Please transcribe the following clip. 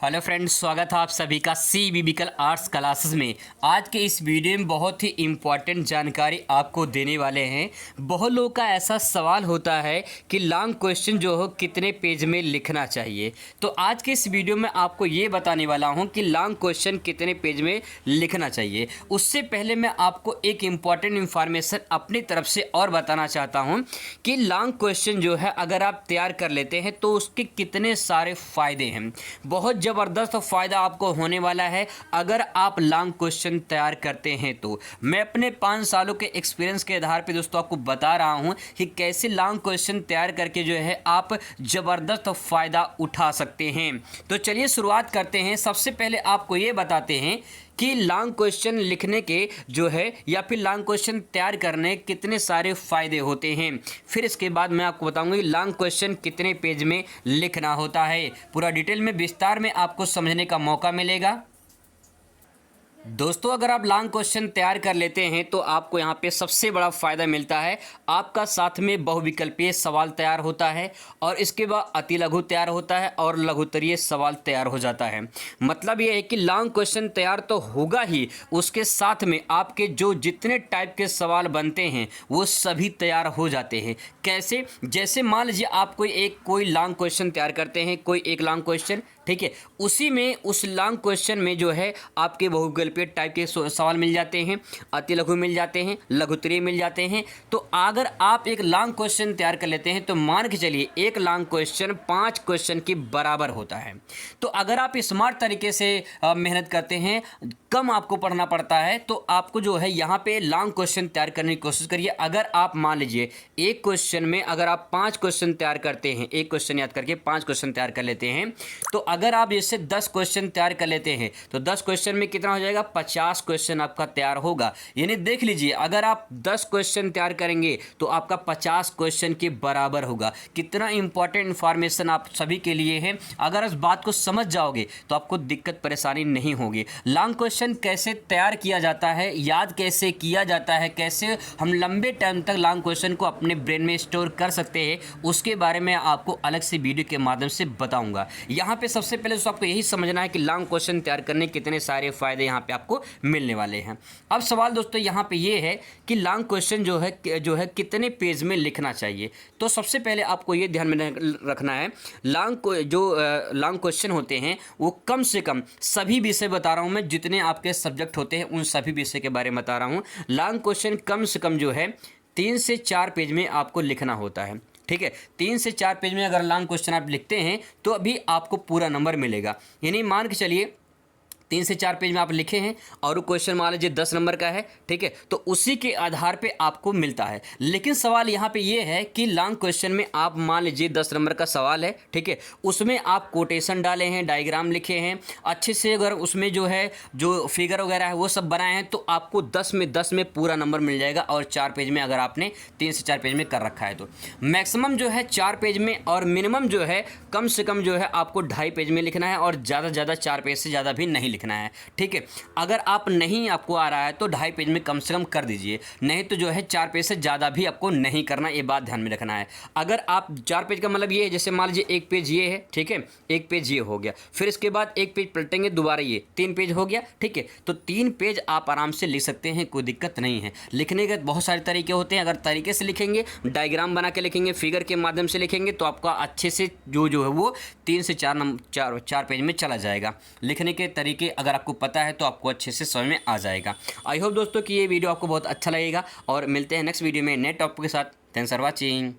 Hello friends, स्वागत है आप सभी का सी बिबिकल आर्ट्स क्लासेस में। आज के इस वीडियो में बहुत ही इम्पॉर्टेंट जानकारी आपको देने वाले हैं। बहुत लोगों का ऐसा सवाल होता है कि लॉन्ग क्वेश्चन जो हो कितने पेज में लिखना चाहिए। तो आज के इस वीडियो में आपको ये बताने वाला हूँ कि लॉन्ग क्वेश्चन कितने पेज में लिखना चाहिए। उससे पहले मैं आपको एक इम्पॉर्टेंट इन्फॉर्मेशन अपनी तरफ से और बताना चाहता हूँ कि लॉन्ग क्वेश्चन जो है अगर आप तैयार कर लेते हैं तो उसके कितने सारे फ़ायदे हैं। बहुत ज़बरदस्त फ़ायदा आपको होने वाला है अगर आप लॉन्ग क्वेश्चन तैयार करते हैं। तो मैं अपने 5 सालों के एक्सपीरियंस के आधार पे दोस्तों आपको बता रहा हूं कि कैसे लॉन्ग क्वेश्चन तैयार करके जो है आप ज़बरदस्त फ़ायदा उठा सकते हैं। तो चलिए शुरुआत करते हैं। सबसे पहले आपको ये बताते हैं कि लॉन्ग क्वेश्चन लिखने के जो है या फिर लॉन्ग क्वेश्चन तैयार करने कितने सारे फ़ायदे होते हैं। फिर इसके बाद मैं आपको बताऊंगा कि लॉन्ग क्वेश्चन कितने पेज में लिखना होता है। पूरा डिटेल में विस्तार में आपको समझने का मौका मिलेगा। दोस्तों, अगर आप लॉन्ग क्वेश्चन तैयार कर लेते हैं तो आपको यहाँ पे सबसे बड़ा फ़ायदा मिलता है। आपका साथ में बहुविकल्पीय सवाल तैयार होता है और इसके बाद अति लघु तैयार होता है और लघुत्तरीय सवाल तैयार हो जाता है। मतलब ये है कि लॉन्ग क्वेश्चन तैयार तो होगा ही, उसके साथ में आपके जो जितने टाइप के सवाल बनते हैं वो सभी तैयार हो जाते हैं। कैसे? जैसे मान लीजिए आप कोई लॉन्ग क्वेश्चन तैयार करते हैं, कोई एक लॉन्ग क्वेश्चन, ठीक है, उसी में उस लॉन्ग क्वेश्चन में जो है आपके बहुविकल्पीय टाइप के सवाल मिल जाते हैं, अति लघु मिल जाते हैं, लघुत्तरीय मिल जाते हैं। तो अगर आप एक लॉन्ग क्वेश्चन तैयार कर लेते हैं तो मान के चलिए एक लॉन्ग क्वेश्चन 5 क्वेश्चन के बराबर होता है। तो अगर आप स्मार्ट तरीके से मेहनत करते हैं, कम आपको पढ़ना पड़ता है, तो आपको जो है यहाँ पे लॉन्ग क्वेश्चन तैयार करने की कोशिश करिए। अगर आप मान लीजिए एक क्वेश्चन में अगर आप 5 क्वेश्चन तैयार करते हैं, एक क्वेश्चन याद करके 5 क्वेश्चन तैयार कर लेते हैं, तो अगर आप जैसे 10 क्वेश्चन तैयार कर लेते हैं तो 10 क्वेश्चन में कितना हो जाएगा? 50 क्वेश्चन आपका तैयार होगा। यानी देख लीजिए, अगर आप 10 क्वेश्चन तैयार करेंगे तो आपका 50 क्वेश्चन के बराबर होगा। कितना इंपॉर्टेंट इंफॉर्मेशन आप सभी के लिए है। अगर इस बात को समझ जाओगे तो आपको दिक्कत परेशानी नहीं होगी। लॉन्ग क्वेश्चन कैसे तैयार किया जाता है, याद कैसे किया जाता है, कैसे हम लंबे टाइम तक लॉन्ग क्वेश्चन को अपने ब्रेन में स्टोर कर सकते हैं, उसके बारे में आपको अलग से वीडियो के माध्यम से बताऊंगा। यहाँ पे सबसे पहले तो आपको यही समझना है कि लॉन्ग क्वेश्चन तैयार करने के कितने सारे फायदे यहाँ पे आपको मिलने वाले हैं। अब सवाल दोस्तों यहाँ पे ये है कि लॉन्ग क्वेश्चन जो है कितने पेज में लिखना चाहिए। तो सबसे पहले आपको ये ध्यान में रखना है, लॉन्ग क्वेश्चन होते हैं वो कम से कम, सभी विषय बता रहा हूँ मैं, जितने आपके सब्जेक्ट होते हैं उन सभी विषय के बारे में बता रहा हूँ। लॉन्ग क्वेश्चन कम से कम जो है 3 से 4 पेज में आपको लिखना होता है। ठीक है, 3 से 4 पेज में अगर लॉन्ग क्वेश्चन आप लिखते हैं तो अभी आपको पूरा नंबर मिलेगा। यानी मान के चलिए 3 से 4 पेज में आप लिखे हैं और क्वेश्चन मान लीजिए 10 नंबर का है, ठीक है, तो उसी के आधार पे आपको मिलता है। लेकिन सवाल यहाँ पे ये है कि लॉन्ग क्वेश्चन में आप मान लीजिए 10 नंबर का सवाल है, ठीक है, उसमें आप कोटेशन डाले हैं, डायग्राम लिखे हैं अच्छे से, अगर उसमें जो है जो फिगर वगैरह है वो सब बनाए हैं तो आपको 10 में 10 में पूरा नंबर मिल जाएगा। और 4 पेज में अगर आपने 3 से 4 पेज में कर रखा है तो मैक्सिमम जो है 4 पेज में, और मिनिमम जो है कम से कम जो है आपको 2.5 पेज में लिखना है और ज़्यादा से ज़्यादा 4 पेज से ज़्यादा भी नहीं लिखना है। ठीक है, अगर आप नहीं आपको आ रहा है तो 2.5 पेज में कम से कम कर दीजिए, नहीं तो जो है 4 पेज से ज़्यादा भी आपको नहीं करना, ये बात ध्यान में रखना है। अगर आप 4 पेज का मतलब ये है, जैसे मान लीजिए एक पेज ये है, ठीक है, एक पेज ये हो गया, फिर इसके बाद एक पेज पलटेंगे दोबारा, ये 3 पेज हो गया, ठीक है, तो 3 पेज आप आराम से लिख सकते हैं, कोई दिक्कत नहीं है। लिखने के बहुत सारे तरीके होते हैं, अगर तरीके से लिखेंगे, डायग्राम बना के लिखेंगे, फिगर के माध्यम से लिखेंगे तो आपका अच्छे से जो है वो 3 से 4 पेज में चला जाएगा। लिखने के तरीके अगर आपको पता है तो आपको अच्छे से समझ में आ जाएगा। आई होप दोस्तों कि ये वीडियो आपको बहुत अच्छा लगेगा और मिलते हैं नेक्स्ट वीडियो में नए टॉपिक के साथ। Thanks for watching.